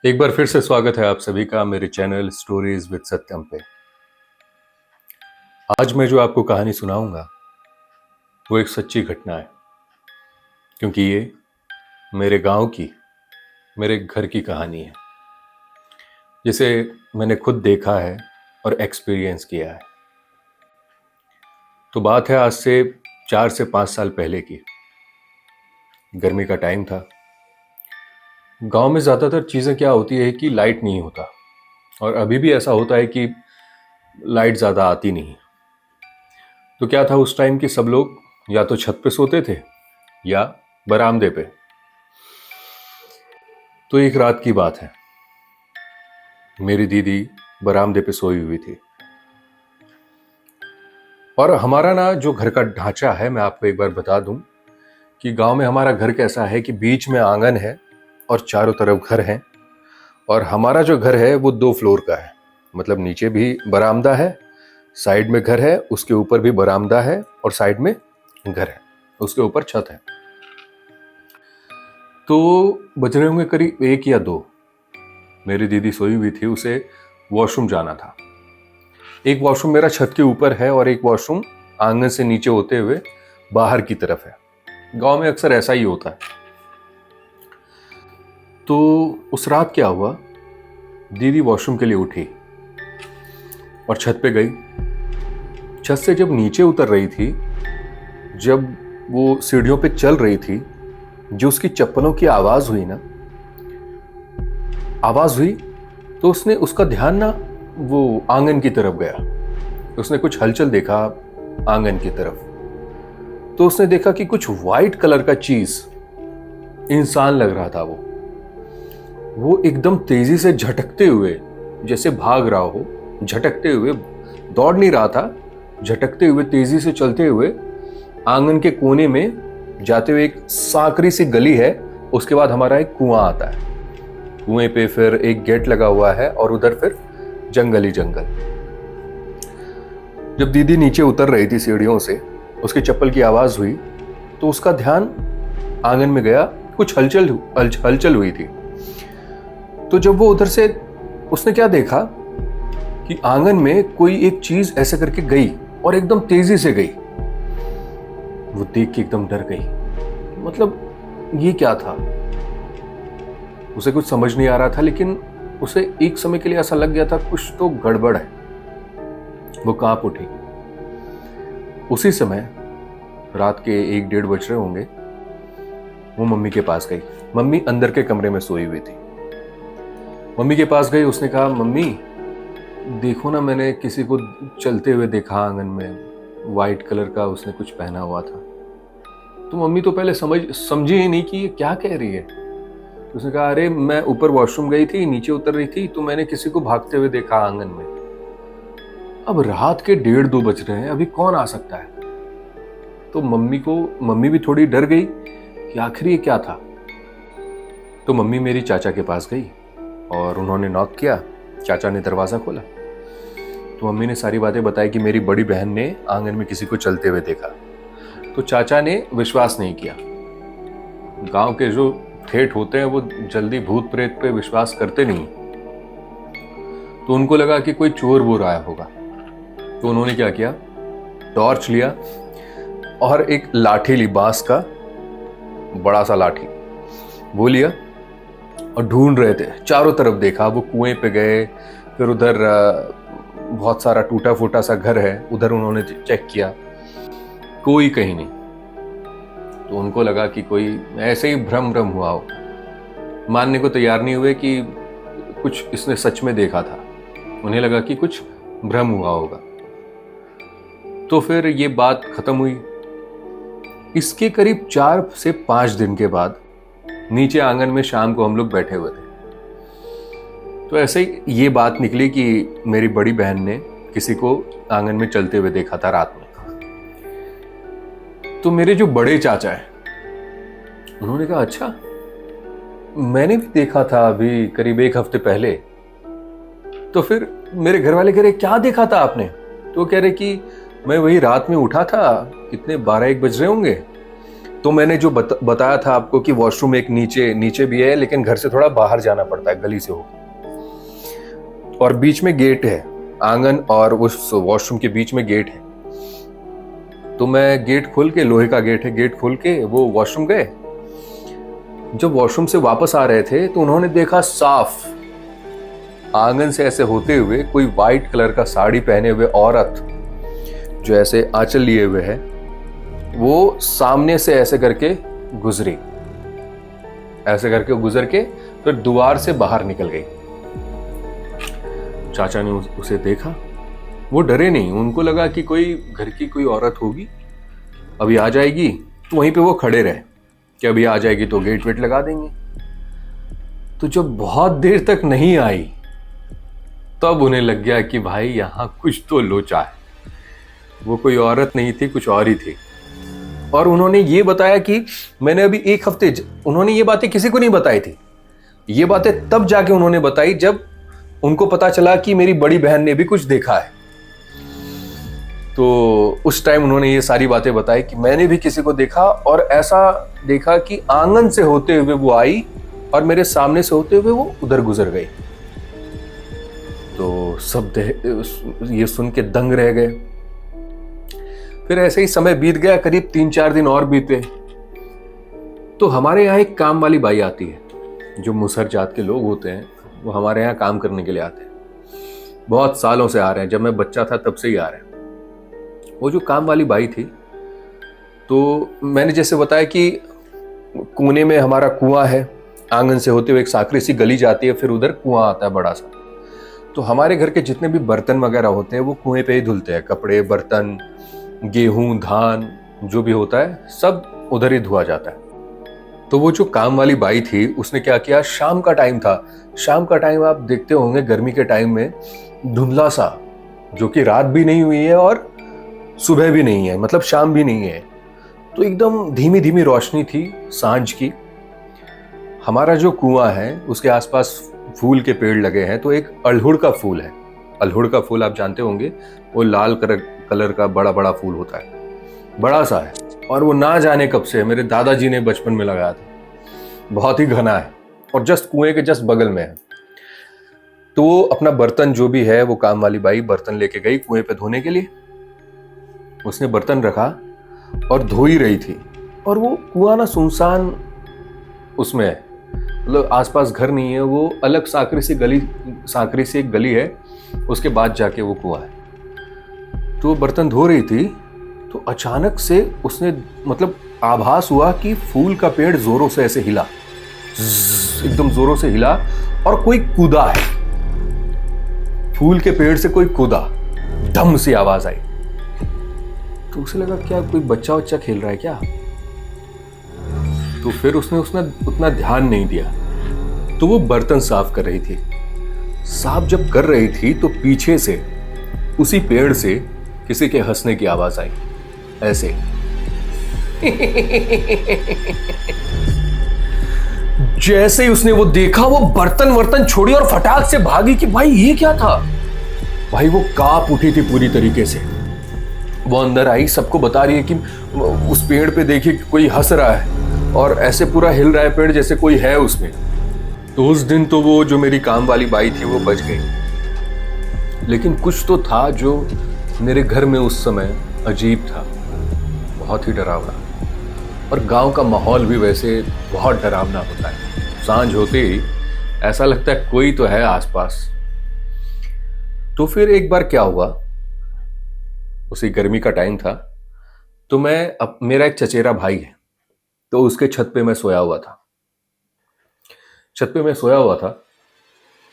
एक बार फिर से स्वागत है आप सभी का मेरे चैनल स्टोरीज विद सत्यम पे। आज मैं जो आपको कहानी सुनाऊंगा वो एक सच्ची घटना है, क्योंकि ये मेरे गांव की, मेरे घर की कहानी है जिसे मैंने खुद देखा है और एक्सपीरियंस किया है। तो बात है आज से 4 से 5 साल पहले की। गर्मी का टाइम था। गांव में ज़्यादातर चीज़ें क्या होती है कि लाइट नहीं होता, और अभी भी ऐसा होता है कि लाइट ज़्यादा आती नहीं। तो क्या था उस टाइम कि सब लोग या तो छत पे सोते थे या बरामदे पे। तो एक रात की बात है, मेरी दीदी बरामदे पे सोई हुई थी। और हमारा ना जो घर का ढांचा है, मैं आपको एक बार बता दूं कि गांव में हमारा घर कैसा है कि बीच में आंगन है और चारों तरफ घर हैं। और हमारा जो घर है वो 2 फ्लोर का है, मतलब नीचे भी बरामदा है, साइड में घर है, उसके ऊपर भी बरामदा है और साइड में घर है, उसके ऊपर छत है। तो बज रहे होंगे करीब 1 या 2। मेरी दीदी सोई हुई थी, उसे वॉशरूम जाना था। एक वॉशरूम मेरा छत के ऊपर है और एक वॉशरूम आंगन से नीचे होते हुए बाहर की तरफ है। गांव में अक्सर ऐसा ही होता है। तो उस रात क्या हुआ, दीदी वॉशरूम के लिए उठी और छत पे गई। छत से जब नीचे उतर रही थी, जब वो सीढ़ियों पे चल रही थी, जो उसकी चप्पलों की आवाज हुई ना, आवाज हुई तो उसने, उसका ध्यान ना वो आंगन की तरफ गया। उसने कुछ हलचल देखा आंगन की तरफ। तो उसने देखा कि कुछ वाइट कलर का चीज, इंसान लग रहा था वो एकदम तेजी से झटकते हुए, जैसे भाग रहा हो, झटकते हुए, दौड़ नहीं रहा था, झटकते हुए तेजी से चलते हुए आंगन के कोने में जाते हुए, एक सांकरी सी गली है, उसके बाद हमारा एक कुआं आता है। कुएं पे फिर एक गेट लगा हुआ है और उधर फिर जंगल ही जंगल। जब दीदी नीचे उतर रही थी सीढ़ियों से, उसकी चप्पल की आवाज हुई तो उसका ध्यान आंगन में गया। कुछ हलचल हुई थी। तो जब वो उधर से, उसने क्या देखा कि आंगन में कोई एक चीज ऐसे करके गई और एकदम तेजी से गई। वो देख के एकदम डर गई, मतलब ये क्या था, उसे कुछ समझ नहीं आ रहा था। लेकिन उसे एक समय के लिए ऐसा लग गया था कुछ तो गड़बड़ है। वो कांप उठी। उसी समय रात के 1-1:30 बज रहे होंगे, वो मम्मी के पास गई। मम्मी अंदर के कमरे में सोई हुई थी। मम्मी के पास गई, उसने कहा, मम्मी देखो ना, मैंने किसी को चलते हुए देखा आंगन में, वाइट कलर का उसने कुछ पहना हुआ था। तो मम्मी तो पहले समझी ही नहीं कि ये क्या कह रही है। उसने कहा, अरे मैं ऊपर वॉशरूम गई थी, नीचे उतर रही थी, तो मैंने किसी को भागते हुए देखा आंगन में। अब रात के 1:30-2 बज रहे हैं, अभी कौन आ सकता है। तो मम्मी भी थोड़ी डर गई कि आखिर ये क्या था। तो मम्मी मेरी चाचा के पास गई और उन्होंने नॉक किया। चाचा ने दरवाजा खोला तो मम्मी ने सारी बातें बताई कि मेरी बड़ी बहन ने आंगन में किसी को चलते हुए देखा। तो चाचा ने विश्वास नहीं किया। गांव के जो ठेठ होते हैं वो जल्दी भूत प्रेत पे विश्वास करते नहीं। तो उनको लगा कि कोई चोर वोर आया होगा। तो उन्होंने क्या किया, टॉर्च लिया और एक लाठी ली, बांस का बड़ा सा लाठी वो लिया और ढूंढ रहे थे। चारों तरफ देखा, वो कुएं पे गए, फिर उधर बहुत सारा टूटा फूटा सा घर है, उधर उन्होंने चेक किया, कोई कहीं नहीं। तो उनको लगा कि कोई ऐसे ही भ्रम हुआ हो। मानने को तैयार नहीं हुए कि कुछ इसने सच में देखा था। उन्हें लगा कि कुछ भ्रम हुआ होगा। तो फिर ये बात खत्म हुई। इसके करीब 4 से 5 दिन के बाद नीचे आंगन में शाम को हम लोग बैठे हुए थे। तो ऐसे ही ये बात निकली कि मेरी बड़ी बहन ने किसी को आंगन में चलते हुए देखा था रात में। तो मेरे जो बड़े चाचा हैं, उन्होंने कहा, अच्छा मैंने भी देखा था अभी करीब 1 हफ्ते पहले। तो फिर मेरे घर वाले कह रहे, क्या देखा था आपने। तो कह रहे कि मैं वही रात में उठा था, कितने 12-1 बज रहे होंगे, तो मैंने जो बताया था आपको कि वॉशरूम एक नीचे नीचे भी है, लेकिन घर से थोड़ा बाहर जाना पड़ता है, गली से होकर, और बीच में गेट है, आंगन और उस वॉशरूम के बीच में गेट है। तो मैं गेट खोल के, लोहे का गेट है, गेट खोल के वो वॉशरूम गए। जब वॉशरूम से वापस आ रहे थे तो उन्होंने देखा साफ आंगन से ऐसे होते हुए कोई वाइट कलर का साड़ी पहने हुए औरत जो ऐसे आंचल लिए हुए है, वो सामने से ऐसे करके गुजरी, ऐसे करके गुजर के फिर द्वार से बाहर निकल गई। चाचा ने उसे देखा, वो डरे नहीं, उनको लगा कि कोई घर की कोई औरत होगी, अभी आ जाएगी, तो वहीं पे वो खड़े रहे कि अभी आ जाएगी तो गेट वेट लगा देंगे। तो जब बहुत देर तक नहीं आई तब उन्हें लग गया कि भाई यहां कुछ तो लोचा है। वो कोई औरत नहीं थी, कुछ और ही थी। और उन्होंने ये बताया कि मैंने अभी एक हफ्ते, उन्होंने ये बातें किसी को नहीं बताई थी। ये बातें तब जाके उन्होंने बताई जब उनको पता चला कि मेरी बड़ी बहन ने भी कुछ देखा है। तो उस टाइम उन्होंने ये सारी बातें बताई कि मैंने भी किसी को देखा, और ऐसा देखा कि आंगन से होते हुए वो आई और मेरे सामने से होते हुए वो उधर गुजर गई। तो सब ये सुन के दंग रह गए। फिर ऐसे ही समय बीत गया, करीब 3-4 दिन और बीते। तो हमारे यहाँ एक काम वाली बाई आती है, जो मुसहर जात के लोग होते हैं, वो हमारे यहाँ काम करने के लिए आते हैं। बहुत सालों से आ रहे हैं, जब मैं बच्चा था तब से ही आ रहे हैं। वो जो काम वाली बाई थी, तो मैंने जैसे बताया कि कोने में हमारा कुआं है, आंगन से होते हुए एक साकरी सी गली जाती है, फिर उधर कुआं आता है बड़ा सा। तो हमारे घर के जितने भी बर्तन वगैरह होते हैं वो कुएं पे ही धुलते हैं, कपड़े, बर्तन, गेहूं, धान, जो भी होता है सब उधर ही धुआ जाता है। तो वो जो काम वाली बाई थी, उसने क्या किया, शाम का टाइम था, शाम का टाइम आप देखते होंगे गर्मी के टाइम में धुंधला सा, जो कि रात भी नहीं हुई है और सुबह भी नहीं है, मतलब शाम भी नहीं है, तो एकदम धीमी धीमी रोशनी थी सांझ की। हमारा जो कुआं है उसके आसपास फूल के पेड़ लगे हैं, तो एक अड़हुल का फूल है। अड़हुल का फूल आप जानते होंगे, वो लाल कलर का बड़ा बड़ा फूल होता है, बड़ा सा है, और वो ना जाने कब से मेरे दादाजी ने बचपन में लगाया था। बहुत ही घना है और जस्ट कुएं के जस्ट बगल में है। तो वो अपना बर्तन जो भी है, वो काम वाली बाई बर्तन लेके गई कुएं पे धोने के लिए। उसने बर्तन रखा और धो ही रही थी, और वो कुआं ना सुनसान उसमें है, मतलब आसपास घर नहीं है, वो अलग साकरी से एक गली है, उसके बाद जाके वो कुआं है। तो वो बर्तन धो रही थी, तो अचानक से उसने, मतलब आभास हुआ कि फूल का पेड़ जोरों से ऐसे हिला, एकदम जोरों से हिला, और कोई कूदा है, फूल के पेड़ से कोई कूदा, धम सी आवाज आई। तो उसे लगा क्या कोई बच्चा वच्चा खेल रहा है क्या। तो फिर उसने उतना ध्यान नहीं दिया। तो वो बर्तन साफ कर रही थी। साफ जब कर रही थी तो पीछे से, उसी पेड़ से किसी के हंसने की आवाज आई, ऐसे। जैसे ही उसने वो देखा, वो बर्तन वर्तन छोड़ी और फटाक से भागी कि भाई ये क्या था। भाई वो कांप उठी थी पूरी तरीके से। वो अंदर आई, सबको बता रही है कि उस पेड़ पे देखिए कोई हंस रहा है और ऐसे पूरा हिल रहा है पेड़ जैसे कोई है उसमें। तो उस दिन तो वो जो मेरी काम वाली बाई थी वो बच गई। लेकिन कुछ तो था जो मेरे घर में उस समय अजीब था, बहुत ही डरावना। और गांव का माहौल भी वैसे बहुत डरावना होता है। सांझ होते ही ऐसा लगता है कोई तो है आसपास। तो फिर एक बार क्या हुआ, उसी गर्मी का टाइम था, तो मेरा एक चचेरा भाई है, तो उसके छत पे मैं सोया हुआ था।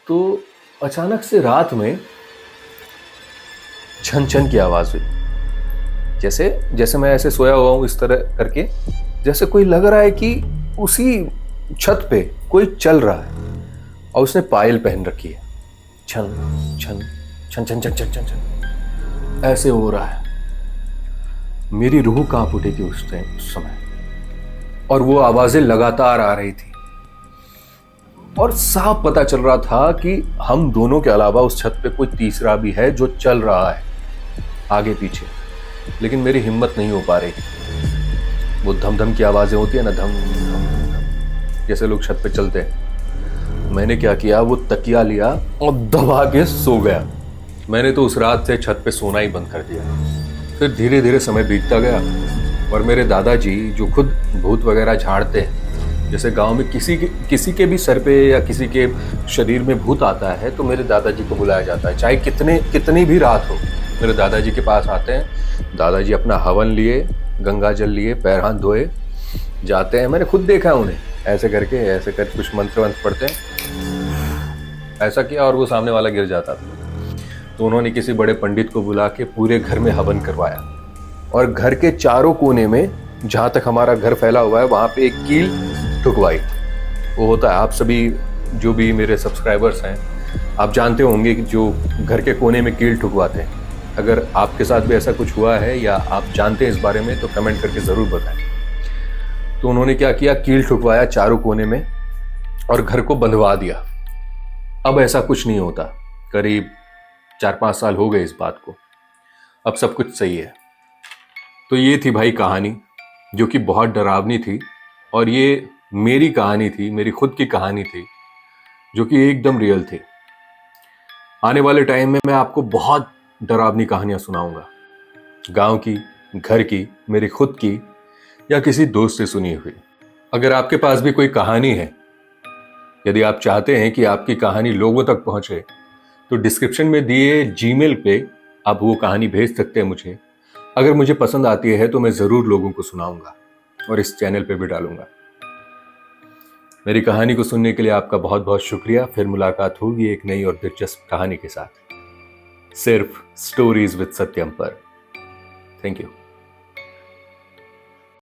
तो अचानक से रात में छन छन की आवाज हुई। जैसे मैं ऐसे सोया हुआ हूं इस तरह करके, जैसे कोई लग रहा है कि उसी छत पे कोई चल रहा है और उसने पायल पहन रखी है। छन छन छन छन छन छन छन छन ऐसे हो रहा है। मेरी रूह कांप उठी थी उस समय, और वो आवाजें लगातार आ रही थी और साफ पता चल रहा था कि हम दोनों के अलावा उस छत पे कोई तीसरा भी है जो चल रहा है आगे पीछे, लेकिन मेरी हिम्मत नहीं हो पा रही थी। वो धम धम की आवाज़ें होती है ना, धम धम धम, जैसे लोग छत पे चलते हैं। मैंने क्या किया, वो तकिया लिया और दबा के सो गया। मैंने तो उस रात से छत पे सोना ही बंद कर दिया। फिर धीरे धीरे समय बीतता गया और मेरे दादाजी जो खुद भूत वगैरह झाड़ते हैं, जैसे गांव में किसी के भी सर पे या किसी के शरीर में भूत आता है तो मेरे दादाजी को बुलाया जाता है, चाहे कितनी भी रात हो। मेरे दादाजी के पास आते हैं, दादाजी अपना हवन लिए, गंगा जल लिए, पैर हाथ धोए जाते हैं। मैंने खुद देखा उन्हें ऐसे कर कुछ मंत्र वंत्र पढ़ते हैं, ऐसा किया और वो सामने वाला गिर जाता था। तो उन्होंने किसी बड़े पंडित को बुला के पूरे घर में हवन करवाया और घर के चारों कोने में, जहां तक हमारा घर फैला हुआ है, वहां पे एक कील ठुकवाई। वो होता है, आप सभी जो भी मेरे सब्सक्राइबर्स हैं, आप जानते होंगे कि जो घर के कोने में कील ठुकवाते हैं। अगर आपके साथ भी ऐसा कुछ हुआ है या आप जानते हैं इस बारे में तो कमेंट करके ज़रूर बताएं। तो उन्होंने क्या किया, कील ठुकवाया चारों कोने में और घर को बंधवा दिया। अब ऐसा कुछ नहीं होता। करीब 4-5 साल हो गए इस बात को, अब सब कुछ सही है। तो ये थी भाई कहानी, जो कि बहुत डरावनी थी और ये मेरी कहानी थी, मेरी खुद की कहानी थी, जो कि एकदम रियल थी। आने वाले टाइम में मैं आपको बहुत डरावनी कहानियां सुनाऊंगा, गांव की, घर की, मेरी खुद की या किसी दोस्त से सुनी हुई। अगर आपके पास भी कोई कहानी है, यदि आप चाहते हैं कि आपकी कहानी लोगों तक पहुंचे, तो डिस्क्रिप्शन में दिए जीमेल पे आप वो कहानी भेज सकते हैं मुझे। अगर मुझे पसंद आती है तो मैं ज़रूर लोगों को सुनाऊंगा और इस चैनल पे भी डालूंगा। मेरी कहानी को सुनने के लिए आपका बहुत बहुत शुक्रिया। फिर मुलाकात होगी एक नई और दिलचस्प कहानी के साथ, सिर्फ स्टोरीज विद सत्यम पर। Thank you.